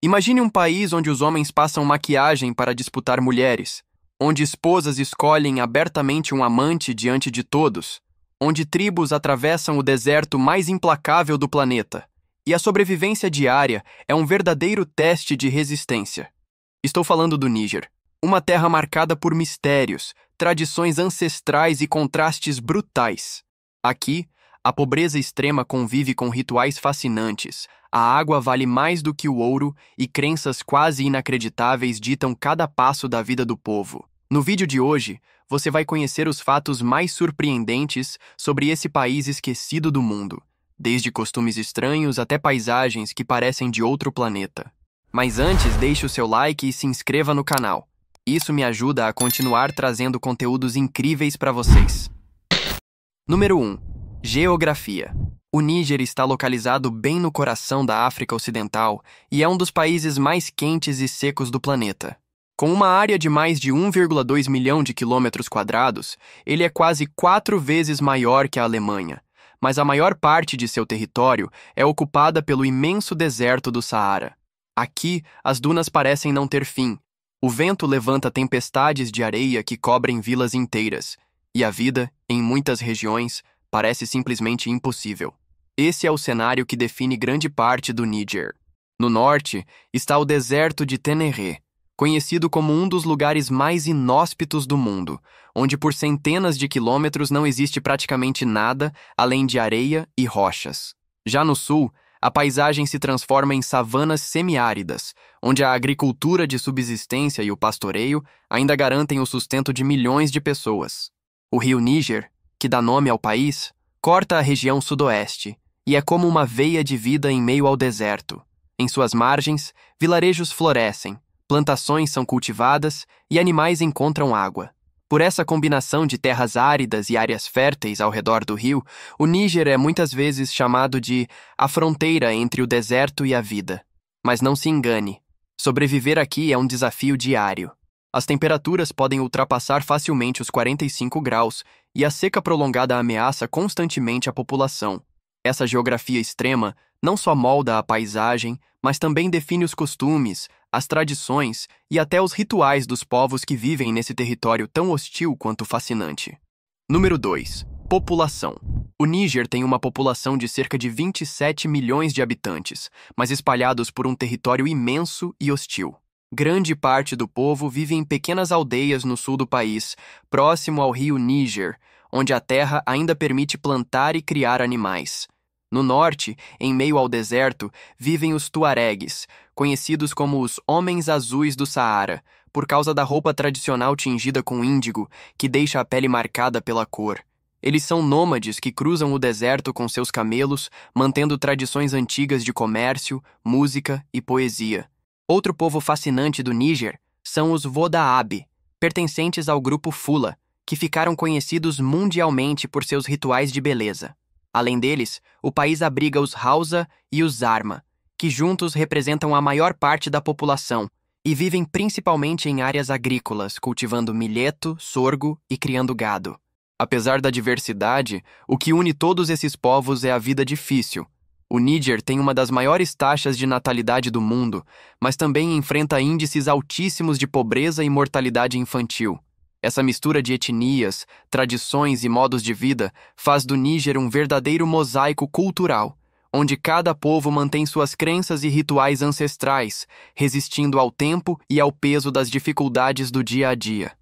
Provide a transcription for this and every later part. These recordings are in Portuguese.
Imagine um país onde os homens passam maquiagem para disputar mulheres, onde esposas escolhem abertamente um amante diante de todos, onde tribos atravessam o deserto mais implacável do planeta, e a sobrevivência diária é um verdadeiro teste de resistência. Estou falando do Níger, uma terra marcada por mistérios, tradições ancestrais e contrastes brutais. Aqui, a pobreza extrema convive com rituais fascinantes, a água vale mais do que o ouro e crenças quase inacreditáveis ditam cada passo da vida do povo. No vídeo de hoje, você vai conhecer os fatos mais surpreendentes sobre esse país esquecido do mundo, desde costumes estranhos até paisagens que parecem de outro planeta. Mas antes, deixe o seu like e se inscreva no canal. Isso me ajuda a continuar trazendo conteúdos incríveis para vocês. Número 1. Geografia. O Níger está localizado bem no coração da África Ocidental e é um dos países mais quentes e secos do planeta. Com uma área de mais de 1,2 milhão de quilômetros quadrados, ele é quase 4 vezes maior que a Alemanha, mas a maior parte de seu território é ocupada pelo imenso deserto do Saara. Aqui, as dunas parecem não ter fim. O vento levanta tempestades de areia que cobrem vilas inteiras, e a vida, em muitas regiões, parece simplesmente impossível. Esse é o cenário que define grande parte do Níger. No norte está o deserto de Ténéré, conhecido como um dos lugares mais inóspitos do mundo, onde por centenas de quilômetros não existe praticamente nada além de areia e rochas. Já no sul, a paisagem se transforma em savanas semiáridas, onde a agricultura de subsistência e o pastoreio ainda garantem o sustento de milhões de pessoas. O rio Níger, que dá nome ao país, corta a região sudoeste e é como uma veia de vida em meio ao deserto. Em suas margens, vilarejos florescem, plantações são cultivadas e animais encontram água. Por essa combinação de terras áridas e áreas férteis ao redor do rio, o Níger é muitas vezes chamado de a fronteira entre o deserto e a vida. Mas não se engane, sobreviver aqui é um desafio diário. As temperaturas podem ultrapassar facilmente os 45 graus e a seca prolongada ameaça constantemente a população. Essa geografia extrema não só molda a paisagem, mas também define os costumes, as tradições e até os rituais dos povos que vivem nesse território tão hostil quanto fascinante. Número 2. População. O Níger tem uma população de cerca de 27 milhões de habitantes, mas espalhados por um território imenso e hostil. Grande parte do povo vive em pequenas aldeias no sul do país, próximo ao rio Níger, onde a terra ainda permite plantar e criar animais. No norte, em meio ao deserto, vivem os tuaregues, conhecidos como os Homens Azuis do Saara, por causa da roupa tradicional tingida com índigo, que deixa a pele marcada pela cor. Eles são nômades que cruzam o deserto com seus camelos, mantendo tradições antigas de comércio, música e poesia. Outro povo fascinante do Níger são os Vodaabe, pertencentes ao grupo Fula, que ficaram conhecidos mundialmente por seus rituais de beleza. Além deles, o país abriga os Hausa e os Zarma, que juntos representam a maior parte da população e vivem principalmente em áreas agrícolas, cultivando milheto, sorgo e criando gado. Apesar da diversidade, o que une todos esses povos é a vida difícil. O Níger tem uma das maiores taxas de natalidade do mundo, mas também enfrenta índices altíssimos de pobreza e mortalidade infantil. Essa mistura de etnias, tradições e modos de vida faz do Níger um verdadeiro mosaico cultural, onde cada povo mantém suas crenças e rituais ancestrais, resistindo ao tempo e ao peso das dificuldades do dia a dia.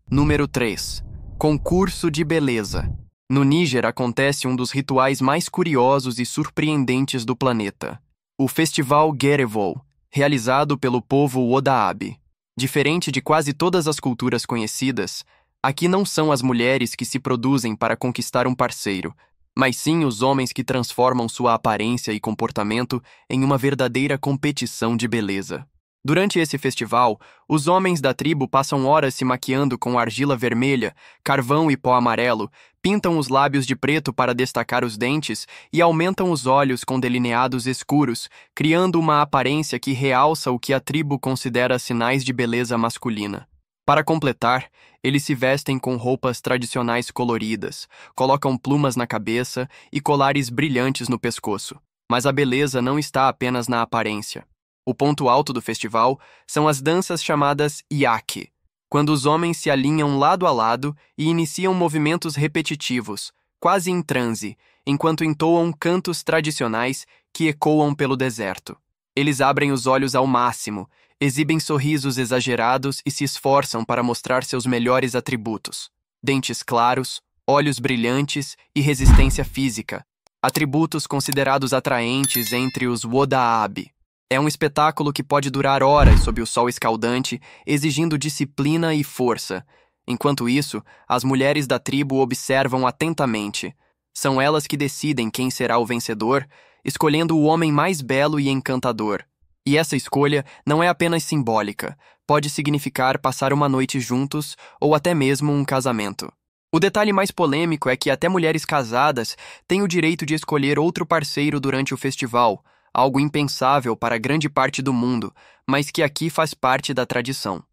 Número 3. Concurso de beleza. No Níger acontece um dos rituais mais curiosos e surpreendentes do planeta, o Festival Guerevol, realizado pelo povo Wodaabe. Diferente de quase todas as culturas conhecidas, aqui não são as mulheres que se produzem para conquistar um parceiro, mas sim os homens que transformam sua aparência e comportamento em uma verdadeira competição de beleza. Durante esse festival, os homens da tribo passam horas se maquiando com argila vermelha, carvão e pó amarelo, pintam os lábios de preto para destacar os dentes e aumentam os olhos com delineados escuros, criando uma aparência que realça o que a tribo considera sinais de beleza masculina. Para completar, eles se vestem com roupas tradicionais coloridas, colocam plumas na cabeça e colares brilhantes no pescoço. Mas a beleza não está apenas na aparência. O ponto alto do festival são as danças chamadas Yaki, quando os homens se alinham lado a lado e iniciam movimentos repetitivos, quase em transe, enquanto entoam cantos tradicionais que ecoam pelo deserto. Eles abrem os olhos ao máximo, exibem sorrisos exagerados e se esforçam para mostrar seus melhores atributos: dentes claros, olhos brilhantes e resistência física, atributos considerados atraentes entre os Wodaabe. É um espetáculo que pode durar horas sob o sol escaldante, exigindo disciplina e força. Enquanto isso, as mulheres da tribo observam atentamente. São elas que decidem quem será o vencedor, escolhendo o homem mais belo e encantador. E essa escolha não é apenas simbólica, pode significar passar uma noite juntos ou até mesmo um casamento. O detalhe mais polêmico é que até mulheres casadas têm o direito de escolher outro parceiro durante o festival, algo impensável para grande parte do mundo, mas que aqui faz parte da tradição.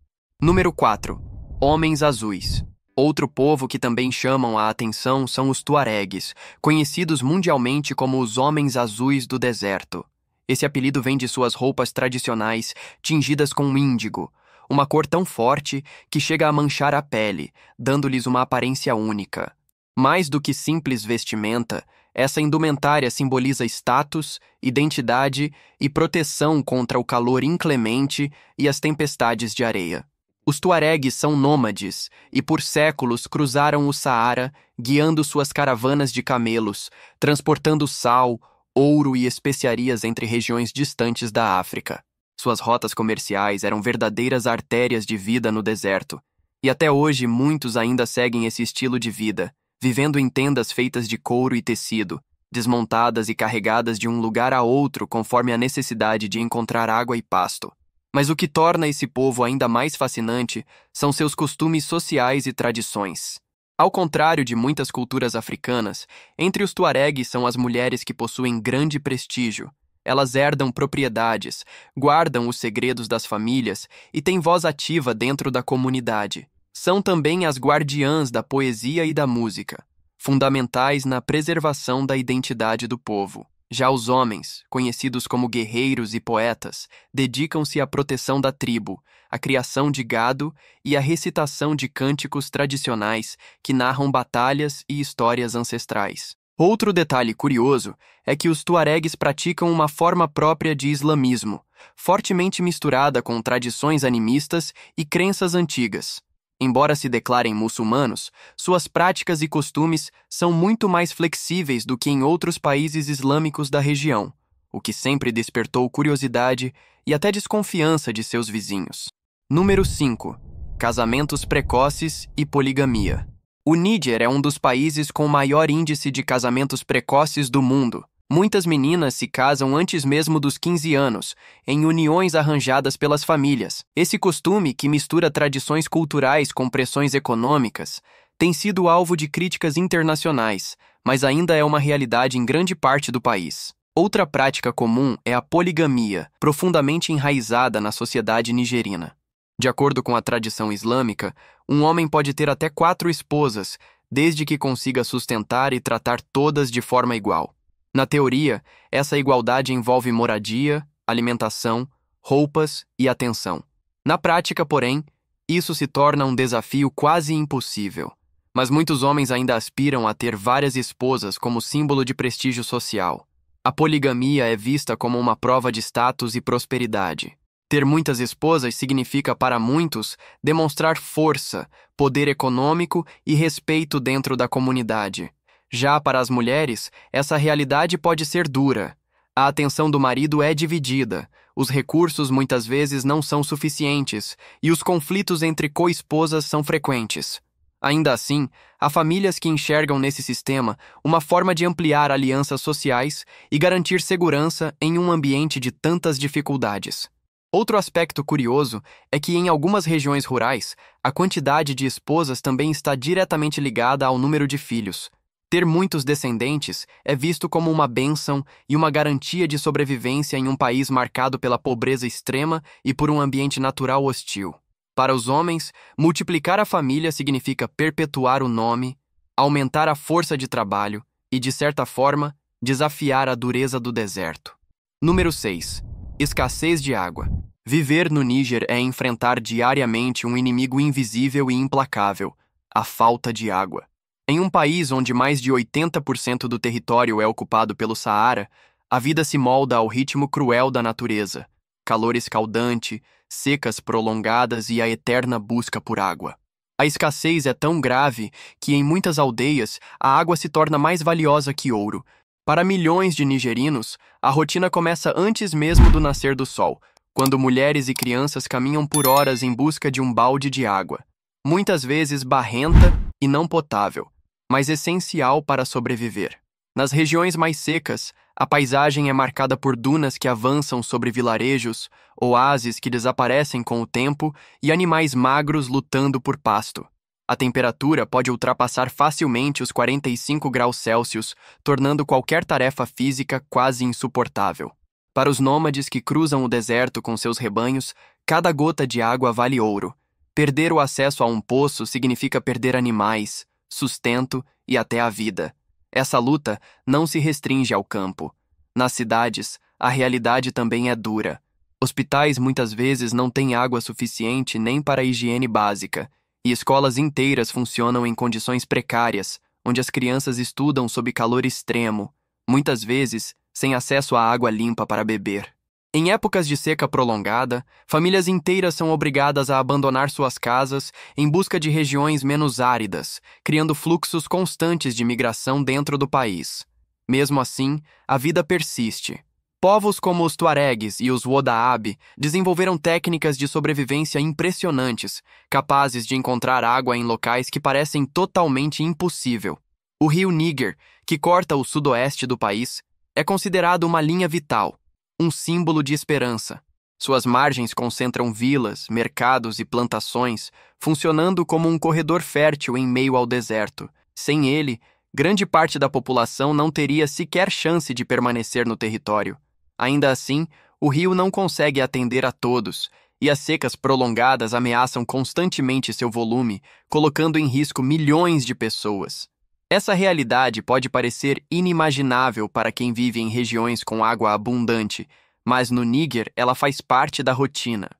Número 4. Homens azuis. Outro povo que também chamam a atenção são os tuaregues, conhecidos mundialmente como os homens azuis do deserto. Esse apelido vem de suas roupas tradicionais, tingidas com índigo, uma cor tão forte que chega a manchar a pele, dando-lhes uma aparência única. Mais do que simples vestimenta, essa indumentária simboliza status, identidade e proteção contra o calor inclemente e as tempestades de areia. Os tuaregues são nômades e por séculos cruzaram o Saara, guiando suas caravanas de camelos, transportando sal, ouro e especiarias entre regiões distantes da África. Suas rotas comerciais eram verdadeiras artérias de vida no deserto, e até hoje muitos ainda seguem esse estilo de vida, vivendo em tendas feitas de couro e tecido, desmontadas e carregadas de um lugar a outro conforme a necessidade de encontrar água e pasto. Mas o que torna esse povo ainda mais fascinante são seus costumes sociais e tradições. Ao contrário de muitas culturas africanas, entre os tuaregues são as mulheres que possuem grande prestígio. Elas herdam propriedades, guardam os segredos das famílias e têm voz ativa dentro da comunidade. São também as guardiãs da poesia e da música, fundamentais na preservação da identidade do povo. Já os homens, conhecidos como guerreiros e poetas, dedicam-se à proteção da tribo, à criação de gado e à recitação de cânticos tradicionais que narram batalhas e histórias ancestrais. Outro detalhe curioso é que os tuaregues praticam uma forma própria de islamismo, fortemente misturada com tradições animistas e crenças antigas. Embora se declarem muçulmanos, suas práticas e costumes são muito mais flexíveis do que em outros países islâmicos da região, o que sempre despertou curiosidade e até desconfiança de seus vizinhos. Número 5. Casamentos precoces e poligamia. O Níger é um dos países com maior índice de casamentos precoces do mundo. Muitas meninas se casam antes mesmo dos 15 anos, em uniões arranjadas pelas famílias. Esse costume, que mistura tradições culturais com pressões econômicas, tem sido alvo de críticas internacionais, mas ainda é uma realidade em grande parte do país. Outra prática comum é a poligamia, profundamente enraizada na sociedade nigerina. De acordo com a tradição islâmica, um homem pode ter até 4 esposas, desde que consiga sustentar e tratar todas de forma igual. Na teoria, essa igualdade envolve moradia, alimentação, roupas e atenção. Na prática, porém, isso se torna um desafio quase impossível. Mas muitos homens ainda aspiram a ter várias esposas como símbolo de prestígio social. A poligamia é vista como uma prova de status e prosperidade. Ter muitas esposas significa, para muitos, demonstrar força, poder econômico e respeito dentro da comunidade. Já para as mulheres, essa realidade pode ser dura. A atenção do marido é dividida, os recursos muitas vezes não são suficientes e os conflitos entre co-esposas são frequentes. Ainda assim, há famílias que enxergam nesse sistema uma forma de ampliar alianças sociais e garantir segurança em um ambiente de tantas dificuldades. Outro aspecto curioso é que em algumas regiões rurais, a quantidade de esposas também está diretamente ligada ao número de filhos. Ter muitos descendentes é visto como uma bênção e uma garantia de sobrevivência em um país marcado pela pobreza extrema e por um ambiente natural hostil. Para os homens, multiplicar a família significa perpetuar o nome, aumentar a força de trabalho e, de certa forma, desafiar a dureza do deserto. Número 6. Escassez de água. Viver no Níger é enfrentar diariamente um inimigo invisível e implacável, a falta de água. Em um país onde mais de 80% do território é ocupado pelo Saara, a vida se molda ao ritmo cruel da natureza: calor escaldante, secas prolongadas e a eterna busca por água. A escassez é tão grave que, em muitas aldeias, a água se torna mais valiosa que ouro. Para milhões de nigerinos, a rotina começa antes mesmo do nascer do sol, quando mulheres e crianças caminham por horas em busca de um balde de água, muitas vezes barrenta e não potável, mas essencial para sobreviver. Nas regiões mais secas, a paisagem é marcada por dunas que avançam sobre vilarejos, oásis que desaparecem com o tempo e animais magros lutando por pasto. A temperatura pode ultrapassar facilmente os 45 graus Celsius, tornando qualquer tarefa física quase insuportável. Para os nômades que cruzam o deserto com seus rebanhos, cada gota de água vale ouro. Perder o acesso a um poço significa perder animais, sustento e até a vida. Essa luta não se restringe ao campo. Nas cidades, a realidade também é dura. Hospitais muitas vezes não têm água suficiente nem para a higiene básica, e escolas inteiras funcionam em condições precárias, onde as crianças estudam sob calor extremo, muitas vezes sem acesso a água limpa para beber. Em épocas de seca prolongada, famílias inteiras são obrigadas a abandonar suas casas em busca de regiões menos áridas, criando fluxos constantes de migração dentro do país. Mesmo assim, a vida persiste. Povos como os Tuaregs e os Wodaab desenvolveram técnicas de sobrevivência impressionantes, capazes de encontrar água em locais que parecem totalmente impossível. O rio Níger, que corta o sudoeste do país, é considerado uma linha vital, um símbolo de esperança. Suas margens concentram vilas, mercados e plantações, funcionando como um corredor fértil em meio ao deserto. Sem ele, grande parte da população não teria sequer chance de permanecer no território. Ainda assim, o rio não consegue atender a todos, e as secas prolongadas ameaçam constantemente seu volume, colocando em risco milhões de pessoas. Essa realidade pode parecer inimaginável para quem vive em regiões com água abundante, mas no Níger ela faz parte da rotina.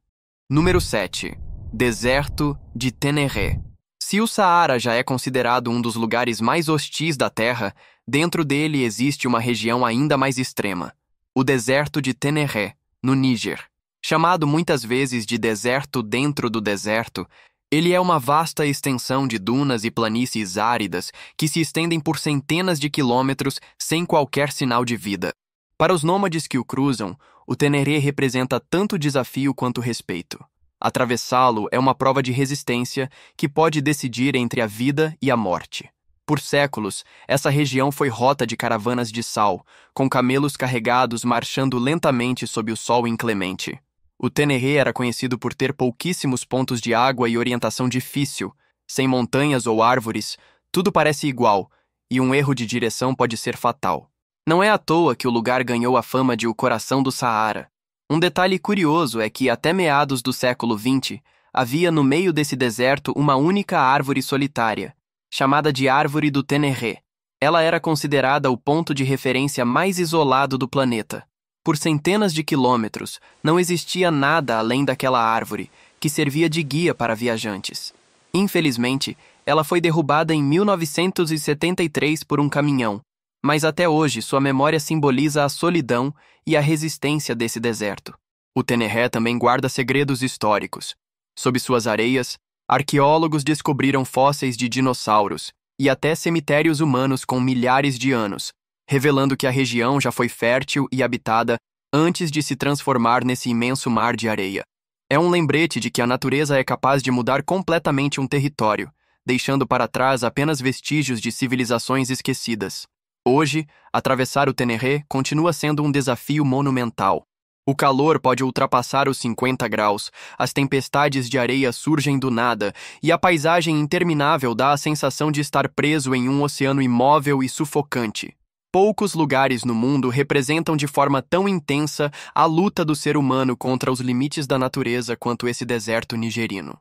Número 7. Deserto de Ténéré. Se o Saara já é considerado um dos lugares mais hostis da Terra, dentro dele existe uma região ainda mais extrema: o deserto de Ténéré, no Níger. Chamado muitas vezes de deserto dentro do deserto, ele é uma vasta extensão de dunas e planícies áridas que se estendem por centenas de quilômetros sem qualquer sinal de vida. Para os nômades que o cruzam, o Ténéré representa tanto desafio quanto respeito. Atravessá-lo é uma prova de resistência que pode decidir entre a vida e a morte. Por séculos, essa região foi rota de caravanas de sal, com camelos carregados marchando lentamente sob o sol inclemente. O Ténéré era conhecido por ter pouquíssimos pontos de água e orientação difícil. Sem montanhas ou árvores, tudo parece igual, e um erro de direção pode ser fatal. Não é à toa que o lugar ganhou a fama de o coração do Saara. Um detalhe curioso é que, até meados do século XX, havia no meio desse deserto uma única árvore solitária, chamada de Árvore do Ténéré. Ela era considerada o ponto de referência mais isolado do planeta. Por centenas de quilômetros, não existia nada além daquela árvore, que servia de guia para viajantes. Infelizmente, ela foi derrubada em 1973 por um caminhão, mas até hoje sua memória simboliza a solidão e a resistência desse deserto. O Ténéré também guarda segredos históricos. Sob suas areias, arqueólogos descobriram fósseis de dinossauros e até cemitérios humanos com milhares de anos, revelando que a região já foi fértil e habitada antes de se transformar nesse imenso mar de areia. É um lembrete de que a natureza é capaz de mudar completamente um território, deixando para trás apenas vestígios de civilizações esquecidas. Hoje, atravessar o Ténéré continua sendo um desafio monumental. O calor pode ultrapassar os 50 graus, as tempestades de areia surgem do nada, e a paisagem interminável dá a sensação de estar preso em um oceano imóvel e sufocante. Poucos lugares no mundo representam de forma tão intensa a luta do ser humano contra os limites da natureza quanto esse deserto nigerino.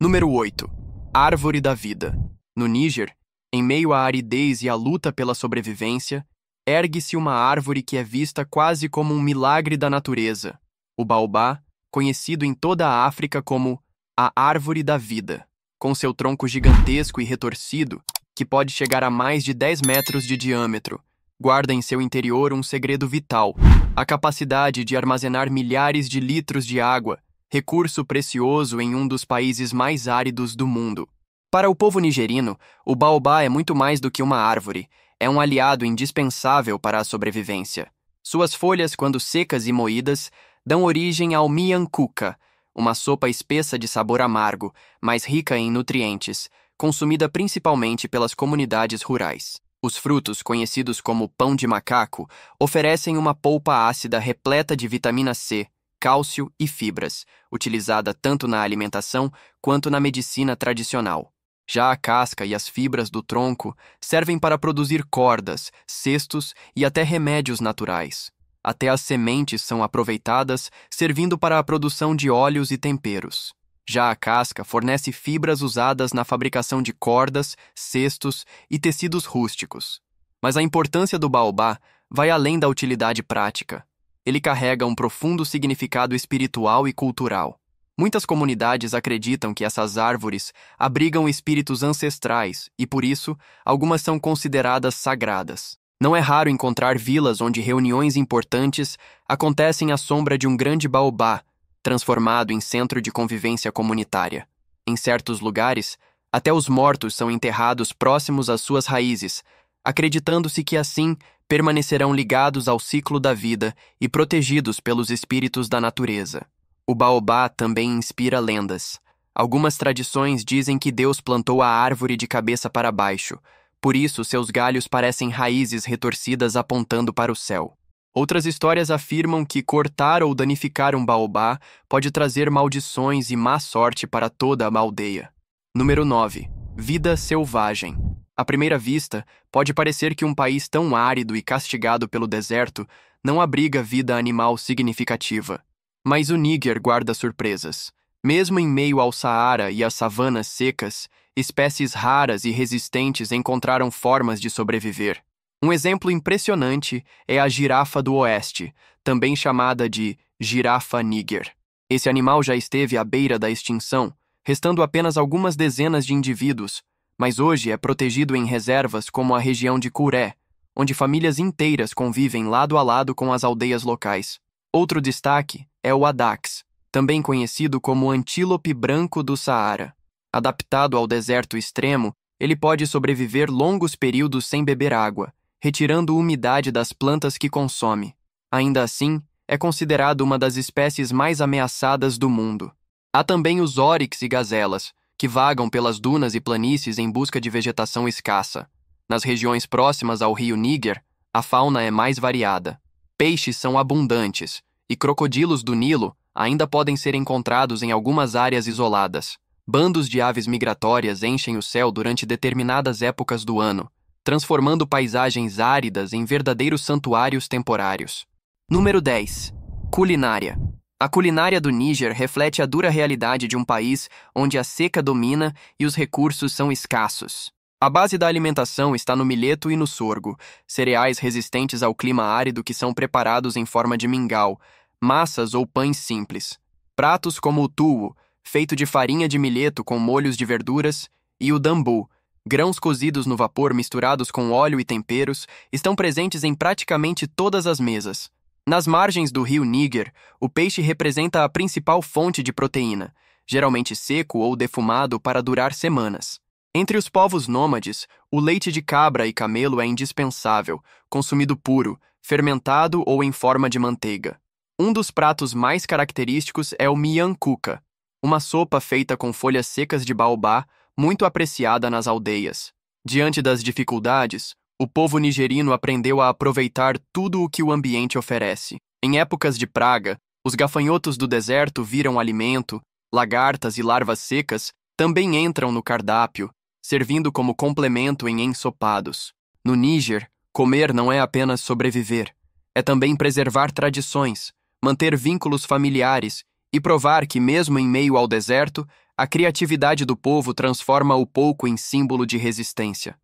Número 8. Árvore da Vida. No Níger, em meio à aridez e à luta pela sobrevivência, ergue-se uma árvore que é vista quase como um milagre da natureza, O baobá, conhecido em toda a África como a árvore da vida, com seu tronco gigantesco e retorcido, que pode chegar a mais de 10 metros de diâmetro, guarda em seu interior um segredo vital: a capacidade de armazenar milhares de litros de água, recurso precioso em um dos países mais áridos do mundo. Para o povo nigerino, o baobá é muito mais do que uma árvore, é um aliado indispensável para a sobrevivência. Suas folhas, quando secas e moídas, dão origem ao mian kuka, uma sopa espessa de sabor amargo, mas rica em nutrientes, consumida principalmente pelas comunidades rurais. Os frutos, conhecidos como pão de macaco, oferecem uma polpa ácida repleta de vitamina C, cálcio e fibras, utilizada tanto na alimentação quanto na medicina tradicional. Já a casca e as fibras do tronco servem para produzir cordas, cestos e até remédios naturais. Até as sementes são aproveitadas, servindo para a produção de óleos e temperos. Já a casca fornece fibras usadas na fabricação de cordas, cestos e tecidos rústicos. Mas a importância do baobá vai além da utilidade prática. Ele carrega um profundo significado espiritual e cultural. Muitas comunidades acreditam que essas árvores abrigam espíritos ancestrais e, por isso, algumas são consideradas sagradas. Não é raro encontrar vilas onde reuniões importantes acontecem à sombra de um grande baobá, transformado em centro de convivência comunitária. Em certos lugares, até os mortos são enterrados próximos às suas raízes, acreditando-se que assim permanecerão ligados ao ciclo da vida e protegidos pelos espíritos da natureza. O baobá também inspira lendas. Algumas tradições dizem que Deus plantou a árvore de cabeça para baixo, por isso seus galhos parecem raízes retorcidas apontando para o céu. Outras histórias afirmam que cortar ou danificar um baobá pode trazer maldições e má sorte para toda a aldeia. Número 9. Vida selvagem. À primeira vista, pode parecer que um país tão árido e castigado pelo deserto não abriga vida animal significativa. Mas o Níger guarda surpresas. Mesmo em meio ao Saara e às savanas secas, espécies raras e resistentes encontraram formas de sobreviver. Um exemplo impressionante é a girafa do oeste, também chamada de girafa níger. Esse animal já esteve à beira da extinção, restando apenas algumas dezenas de indivíduos, mas hoje é protegido em reservas como a região de Curé, onde famílias inteiras convivem lado a lado com as aldeias locais. Outro destaque é o adax, também conhecido como antílope branco do Saara. Adaptado ao deserto extremo, ele pode sobreviver longos períodos sem beber água, retirando umidade das plantas que consome. Ainda assim, é considerado uma das espécies mais ameaçadas do mundo. Há também os oryx e gazelas, que vagam pelas dunas e planícies em busca de vegetação escassa. Nas regiões próximas ao rio Níger, a fauna é mais variada. Peixes são abundantes, e crocodilos do Nilo ainda podem ser encontrados em algumas áreas isoladas. Bandos de aves migratórias enchem o céu durante determinadas épocas do ano, transformando paisagens áridas em verdadeiros santuários temporários. Número 10. Culinária. A culinária do Níger reflete a dura realidade de um país onde a seca domina e os recursos são escassos. A base da alimentação está no milheto e no sorgo, cereais resistentes ao clima árido que são preparados em forma de mingau, massas ou pães simples. Pratos como o tuwo, feito de farinha de milheto com molhos de verduras, e o dambu, grãos cozidos no vapor misturados com óleo e temperos, estão presentes em praticamente todas as mesas. Nas margens do rio Níger, o peixe representa a principal fonte de proteína, geralmente seco ou defumado para durar semanas. Entre os povos nômades, o leite de cabra e camelo é indispensável, consumido puro, fermentado ou em forma de manteiga. Um dos pratos mais característicos é o mian kuka, uma sopa feita com folhas secas de baobá, muito apreciada nas aldeias. Diante das dificuldades, o povo nigerino aprendeu a aproveitar tudo o que o ambiente oferece. Em épocas de praga, os gafanhotos do deserto viram alimento, lagartas e larvas secas também entram no cardápio, servindo como complemento em ensopados. No Níger, comer não é apenas sobreviver, é também preservar tradições, manter vínculos familiares e provar que, mesmo em meio ao deserto, a criatividade do povo transforma o pouco em símbolo de resistência.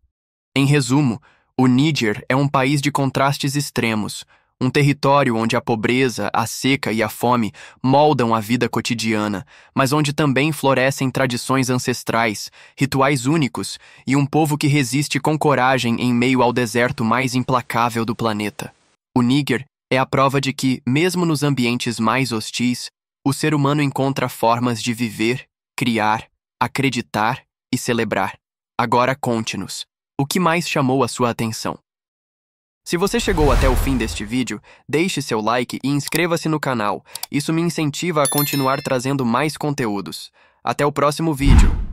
Em resumo, o Níger é um país de contrastes extremos, Um território onde a pobreza, a seca e a fome moldam a vida cotidiana, mas onde também florescem tradições ancestrais, rituais únicos e um povo que resiste com coragem em meio ao deserto mais implacável do planeta. O Níger é a prova de que, mesmo nos ambientes mais hostis, o ser humano encontra formas de viver, criar, acreditar e celebrar. Agora conte-nos, o que mais chamou a sua atenção? Se você chegou até o fim deste vídeo, deixe seu like e inscreva-se no canal. Isso me incentiva a continuar trazendo mais conteúdos. Até o próximo vídeo.